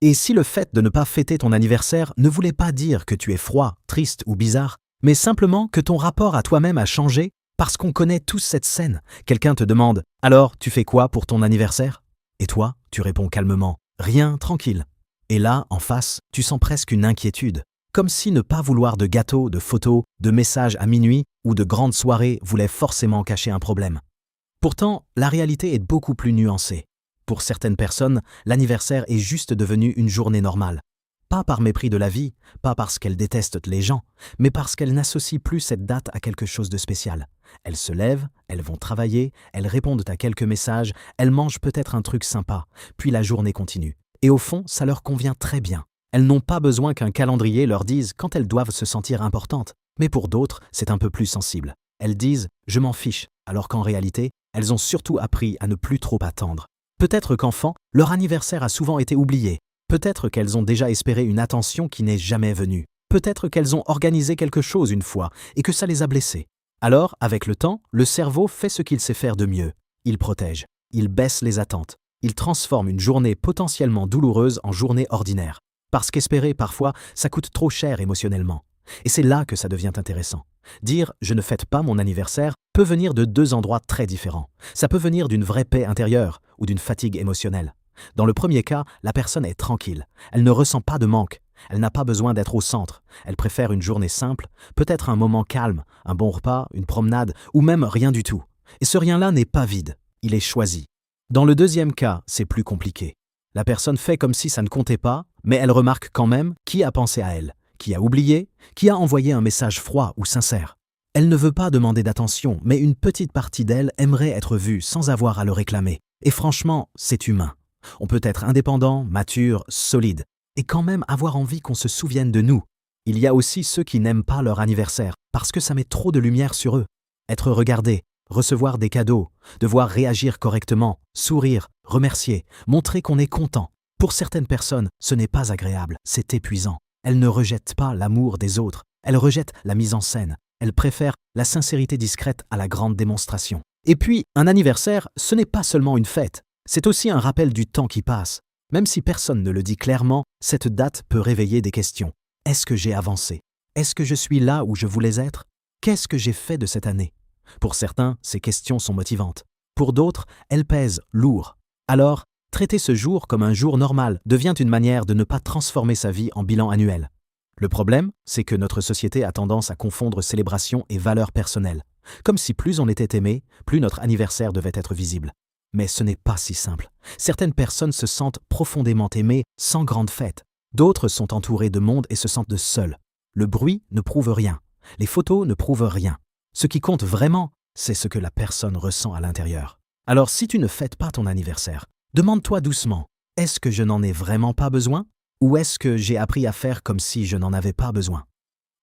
Et si le fait de ne pas fêter ton anniversaire ne voulait pas dire que tu es froid, triste ou bizarre, mais simplement que ton rapport à toi-même a changé parce qu'on connaît tous cette scène. Quelqu'un te demande « Alors, tu fais quoi pour ton anniversaire ?» Et toi, tu réponds calmement « Rien, tranquille ». Et là, en face, tu sens presque une inquiétude. Comme si ne pas vouloir de gâteaux, de photos, de messages à minuit ou de grandes soirées voulait forcément cacher un problème. Pourtant, la réalité est beaucoup plus nuancée. Pour certaines personnes, l'anniversaire est juste devenu une journée normale. Pas par mépris de la vie, pas parce qu'elles détestent les gens, mais parce qu'elles n'associent plus cette date à quelque chose de spécial. Elles se lèvent, elles vont travailler, elles répondent à quelques messages, elles mangent peut-être un truc sympa, puis la journée continue. Et au fond, ça leur convient très bien. Elles n'ont pas besoin qu'un calendrier leur dise quand elles doivent se sentir importantes. Mais pour d'autres, c'est un peu plus sensible. Elles disent « je m'en fiche », alors qu'en réalité, elles ont surtout appris à ne plus trop attendre. Peut-être qu'enfant, leur anniversaire a souvent été oublié. Peut-être qu'elles ont déjà espéré une attention qui n'est jamais venue. Peut-être qu'elles ont organisé quelque chose une fois et que ça les a blessées. Alors, avec le temps, le cerveau fait ce qu'il sait faire de mieux. Il protège, il baisse les attentes, il transforme une journée potentiellement douloureuse en journée ordinaire. Parce qu'espérer, parfois, ça coûte trop cher émotionnellement. Et c'est là que ça devient intéressant. Dire « je ne fête pas mon anniversaire » peut venir de deux endroits très différents. Ça peut venir d'une vraie paix intérieure ou d'une fatigue émotionnelle. Dans le premier cas, la personne est tranquille. Elle ne ressent pas de manque. Elle n'a pas besoin d'être au centre. Elle préfère une journée simple, peut-être un moment calme, un bon repas, une promenade ou même rien du tout. Et ce rien-là n'est pas vide. Il est choisi. Dans le deuxième cas, c'est plus compliqué. La personne fait comme si ça ne comptait pas, mais elle remarque quand même qui a pensé à elle, qui a oublié, qui a envoyé un message froid ou sincère. Elle ne veut pas demander d'attention, mais une petite partie d'elle aimerait être vue sans avoir à le réclamer. Et franchement, c'est humain. On peut être indépendant, mature, solide, et quand même avoir envie qu'on se souvienne de nous. Il y a aussi ceux qui n'aiment pas leur anniversaire, parce que ça met trop de lumière sur eux. Être regardé, recevoir des cadeaux, devoir réagir correctement, sourire, remercier, montrer qu'on est content. Pour certaines personnes, ce n'est pas agréable, c'est épuisant. Elles ne rejettent pas l'amour des autres, elles rejettent la mise en scène. Elles préfèrent la sincérité discrète à la grande démonstration. Et puis, un anniversaire, ce n'est pas seulement une fête, c'est aussi un rappel du temps qui passe. Même si personne ne le dit clairement, cette date peut réveiller des questions. Est-ce que j'ai avancé? Est-ce que je suis là où je voulais être? Qu'est-ce que j'ai fait de cette année? Pour certains, ces questions sont motivantes. Pour d'autres, elles pèsent lourd. Alors, traiter ce jour comme un jour normal devient une manière de ne pas transformer sa vie en bilan annuel. Le problème, c'est que notre société a tendance à confondre célébration et valeur personnelle. Comme si plus on était aimé, plus notre anniversaire devait être visible. Mais ce n'est pas si simple. Certaines personnes se sentent profondément aimées sans grande fête. D'autres sont entourées de monde et se sentent seules. Le bruit ne prouve rien. Les photos ne prouvent rien. Ce qui compte vraiment, c'est ce que la personne ressent à l'intérieur. Alors si tu ne fêtes pas ton anniversaire, demande-toi doucement, est-ce que je n'en ai vraiment pas besoin? Ou est-ce que j'ai appris à faire comme si je n'en avais pas besoin?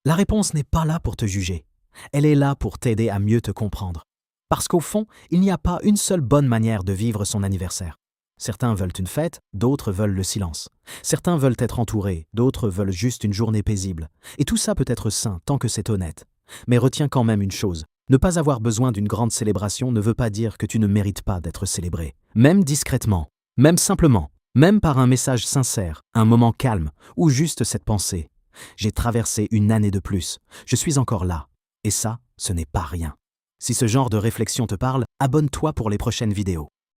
La réponse n'est pas là pour te juger. Elle est là pour t'aider à mieux te comprendre. Parce qu'au fond, il n'y a pas une seule bonne manière de vivre son anniversaire. Certains veulent une fête, d'autres veulent le silence. Certains veulent être entourés, d'autres veulent juste une journée paisible. Et tout ça peut être sain tant que c'est honnête. Mais retiens quand même une chose. Ne pas avoir besoin d'une grande célébration ne veut pas dire que tu ne mérites pas d'être célébré. Même discrètement, même simplement. Même par un message sincère, un moment calme, ou juste cette pensée. J'ai traversé une année de plus, je suis encore là. Et ça, ce n'est pas rien. Si ce genre de réflexion te parle, abonne-toi pour les prochaines vidéos.